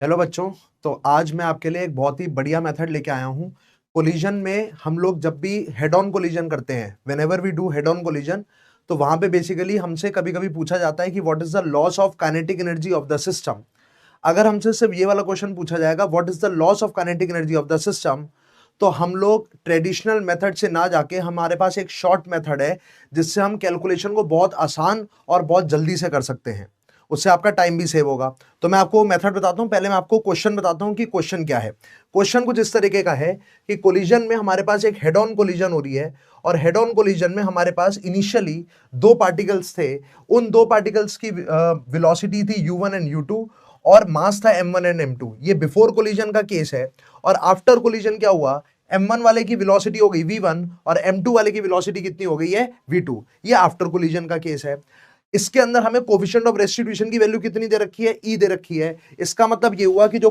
Hello बच्चों। तो आज मैं आपके लिए एक बहुत ही बढ़िया मेथड लेके आया हूँ। कोलिजन में हम लोग जब भी हेड ऑन कोलिजन करते हैं, whenever we do head on collision, तो वहां पे बेसिकली हमसे कभी कभी पूछा जाता है कि what is the loss of kinetic energy of the system. अगर हमसे सिर्फ ये वाला क्वेश्चन पूछा जाएगा what is the loss of kinetic energy of the system, तो हम लोग ट्रेडिशनल मेथड से ना जाके हमारे पास एक शॉर्ट मेथड है जिससे हम कैलकुलेशन को बहुत आसान और बहुत जल्दी से कर सकते हैं। उससे आपका टाइम भी सेव होगा। तो मैं आपको मेथड बताता हूं। पहले मैं आपको क्वेश्चन बताता हूं कि क्वेश्चन क्या है। क्वेश्चन कुछ इस तरीके का है कि कोलिजन में हमारे पास एक हेड ऑन कोलिजन हो रही है और हेड ऑन कोलिजन में हमारे पास इनिशियली दो पार्टिकल्स थे। उन दो पार्टिकल्स की वेलोसिटी थी u1 एंड u2 और मास था m1 एंड m2। ये बिफोर कोलिजन का केस है। और आफ्टर कोलिजन क्या हुआ, m1 वाले की वेलोसिटी हो गई v1 और m2 वाले की वेलोसिटी कितनी हो गई है v2। ये आफ्टर कोलिजन का केस है। इसके अंदर हमें कोफिशिएंट ऑफ रेस्टिट्यूशन की वैल्यू कितनी दे रखी है, ई दे रखी है। इसका मतलब ये हुआ कि जो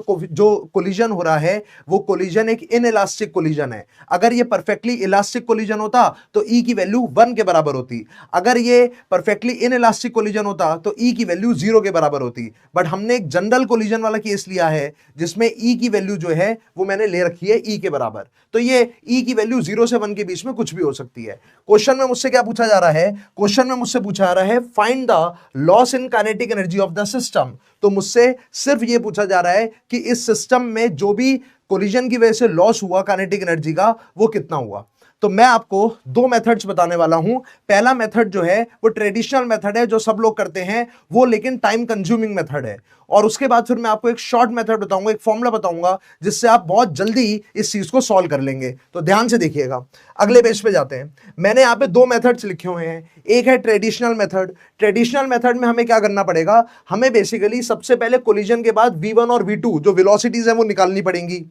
कोलिजन हो रहा है वो कोलिजन एक इनइलास्टिक कोलिजन है। अगर ये परफेक्टली इलास्टिक कोलिजन होता तो ई की वैल्यू 1 के बराबर होती। अगर ये परफेक्टली इनइलास्टिक कोलिजन होता तो ई की वैल्यू 0 के बराबर होती। बट हमने एक जनरल कोलिजन वाला केस लिया है जिसमें ई की वैल्यू जो है वो मैंने ले रखी है ई के बराबर। तो ये ई की वैल्यू 0 से 1 के बीच में कुछ भी हो सकती है। क्वेश्चन में मुझसे क्या पूछा जा रहा है, क्वेश्चन में मुझसे पूछा जा रहा है find the loss in kinetic energy of the system. तो मुझसे सिर्फ यह पूछा जा रहा है कि इस सिस्टम में जो भी कोलिजन की वजह से लॉस हुआ काइनेटिक एनर्जी का वो कितना हुआ। तो मैं आपको दो मेथड्स बताने वाला हूं। पहला मेथड जो है वो ट्रेडिशनल मेथड है जो सब लोग करते हैं वो, लेकिन टाइम कंज्यूमिंग मेथड है। और उसके बाद फिर मैं आपको एक शॉर्ट मेथड बताऊंगा, एक फॉर्मूला बताऊंगा जिससे आप बहुत जल्दी इस चीज को सॉल्व कर लेंगे। तो ध्यान से देखिएगा। अगले पेज पे जाते हैं। मैंने यहाँ पे दो मेथड्स लिखे हुए हैं। एक है ट्रेडिशनल मेथड। ट्रेडिशनल मेथड में हमें क्या करना पड़ेगा, हमें बेसिकली सबसे पहले कोलिजन के बाद v1 और v2 जो वेलोसिटीज है वो निकालनी पड़ेंगी।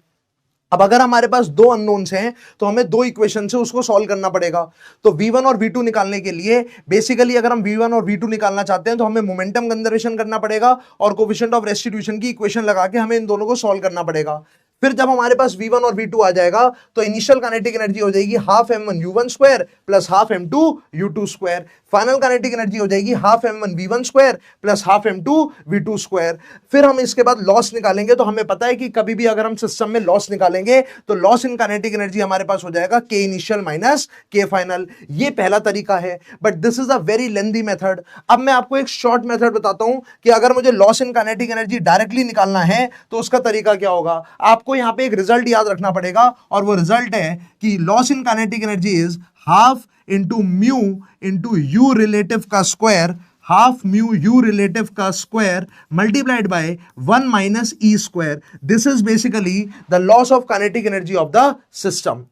अब अगर हमारे पास दो अननोन्स हैं तो हमें दो इक्वेशन से उसको सॉल्व करना पड़ेगा। तो v1 और v2 निकालने के लिए बेसिकली अगर हम v1 और v2 निकालना चाहते हैं तो हमें मोमेंटम कंजर्वेशन करना पड़ेगा और कोफिशिएंट ऑफ रेस्टिट्यूशन की इक्वेशन लगा के हमें इन दोनों को सॉल्व करना पड़ेगा। फिर जब हमारे पास v1 और v2 आ जाएगा तो इनिशियल काइनेटिक एनर्जी हो जाएगी half m1 u1 square plus half m2 u2 square. Final kinetic energy हो जाएगी half m1 v1 square plus half m2 v2 square. फिर हम इसके बाद लॉस निकालेंगे। तो हमें पता है कि कभी भी अगर हम सिस्टम में लॉस निकालेंगे तो लॉस इन काइनेटिक एनर्जी हमारे पास हो जाएगा k initial minus k final. ये पहला तरीका है, but this is a very lengthy method. अब मैं आपको एक शॉर्ट मेथड बताता हूं कि अगर मुझे loss in kinetic energy directly निकालना है तो उसका तरीका क्या होगा। आपको यहां पे एक रिजल्ट याद रखना पड़ेगा और वो रिजल्ट है कि loss in kinetic energy is half into mu into u relative का square, half mu u relative का square multiplied by 1 minus e square. This is basically the loss of kinetic energy of the system.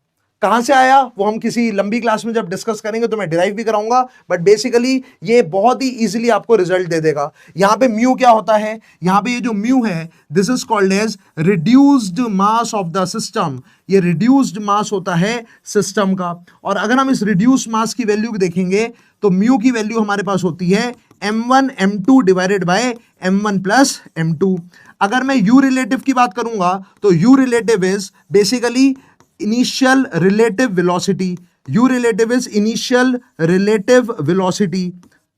कहां से आया वो हम किसी लंबी class में जब डिस्कस करेंगे तो मैं डिराइव भी कराऊंगा, बट बेसिकली ये बहुत ही इजीली आपको रिजल्ट दे देगा। यहां पे म्यू क्या होता है, यहां पे ये जो म्यू है this is called as reduced mass of the system. ये रिड्यूस्ड मास होता है सिस्टम का। और अगर हम इस रिड्यूस्ड मास की वैल्यू देखेंगे तो म्यू की वैल्यू हमारे पास होती है m1 m2 divided by m1 plus m2। अगर मैं u रिलेटिव की बात करूंगा तो u relative is basically initial relative velocity. U relative is initial relative velocity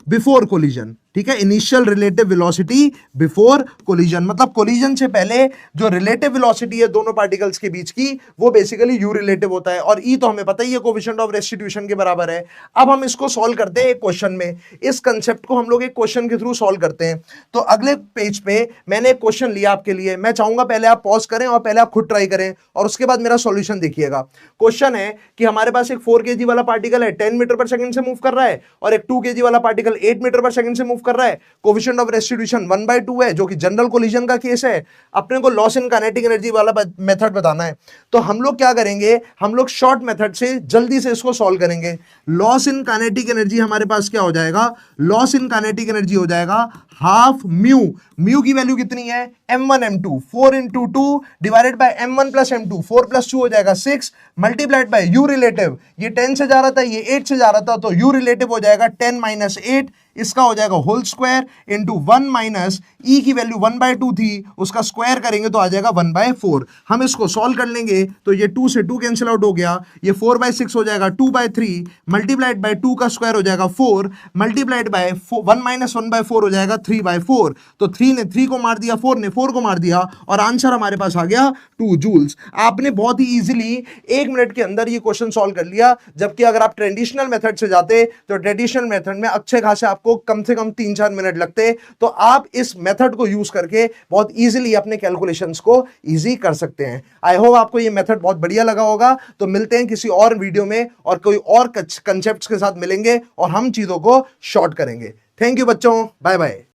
before collision। ठीक है, initial relative velocity before collision, मतलब कोलिजन से पहले जो रिलेटिव वेलोसिटी है दोनों पार्टिकल्स के बीच की वो बेसिकली यू रिलेटिव होता है। और ई तो हमें पता ही है कोफिशिएंट ऑफ रेस्टिट्यूशन के बराबर है। अब हम इसको सॉल्व करते हैं एक क्वेश्चन में। इस कंसेप्ट को हम लोग एक क्वेश्चन के थ्रू सॉल्व करते हैं। तो अगले पेज पे मैंने एक क्वेश्चन लिया आपके लिए। मैं चाहूंगा पहले आप पॉज करें और पहले आप खुद ट्राई करें और उसके बाद मेरा सॉल्यूशन देखिएगा। क्वेश्चन है कि हमारे पास एक 4 kg वाला पार्टिकल है 10 मीटर पर सेकंड से मूव कर रहा है और एक 2 kg वाला पार्टिकल 8 मीटर पर सेकंड से मूव कर रहा है। कोफिशिएंट ऑफ रेस्टिट्यूशन 1/2 है जो कि जनरल कोलिजन का केस है। अपने को लॉस इन काइनेटिक एनर्जी वाला मेथड बताना है। तो हम लोग क्या करेंगे, हम लोग शॉर्ट मेथड से जल्दी से इसको सॉल्व करेंगे। लॉस इन काइनेटिक एनर्जी हमारे पास क्या हो जाएगा, लॉस इन काइनेटिक एनर्जी हो जाएगा हाफ म्यू। म्यू की वैल्यू कितनी है m1 m2, 4 into 2 divided by m1 plus m2, 4 plus 2 हो जाएगा 6 मल्टीप्लाइड बाय यू रिलेटिव। ये 10 से जा रहा था, ये 8 से जा रहा था, तो यू रिलेटिव हो जाएगा 10 माइनस 8 इसका हो जाएगा होल स्क्वायर इंटू 1 माइनस ई की वैल्यू 1/2 थी, उसका स्क्वायर करेंगे तो आ जाएगा 1/4। हम इसको सॉल्व कर लेंगे तो ये 2 से 2 कैंसिल आउट हो गया, ये 4/6 हो जाएगा 2/3 मल्टीप्लाइड बाय 2 का स्क्वायर हो जाएगा 4 मल्टीप्लाइड बाय 1 माइनस 1/4 हो जाएगा 3/4। तो 3 ने 3 को मार दिया, 4 ने 4 को मार दिया और आंसर हमारे पास आ गया 2 जूल्स। आपने बहुत ही इजीली 1 मिनट के अंदर ये क्वेश्चन सॉल्व कर लिया, जबकि अगर आप ट्रेडिशनल मेथड से जाते तो ट्रेडिशनल मेथड में अच्छे खासे आपको कम से कम 3-4 मिनट लगते। तो आप इस मेथड को यूज करके बहुत इजीली अपने कैलकुलेशंस को इजी कर सकते हैं। आई होप आपको ये मेथड बहुत बढ़िया लगा होगा। तो मिलते हैं किसी और वीडियो में और कोई और कंसेप्ट्स के साथ मिलेंगे और हम चीजों को शॉर्ट करेंगे। थैंक यू बच्चों, बाय बाय।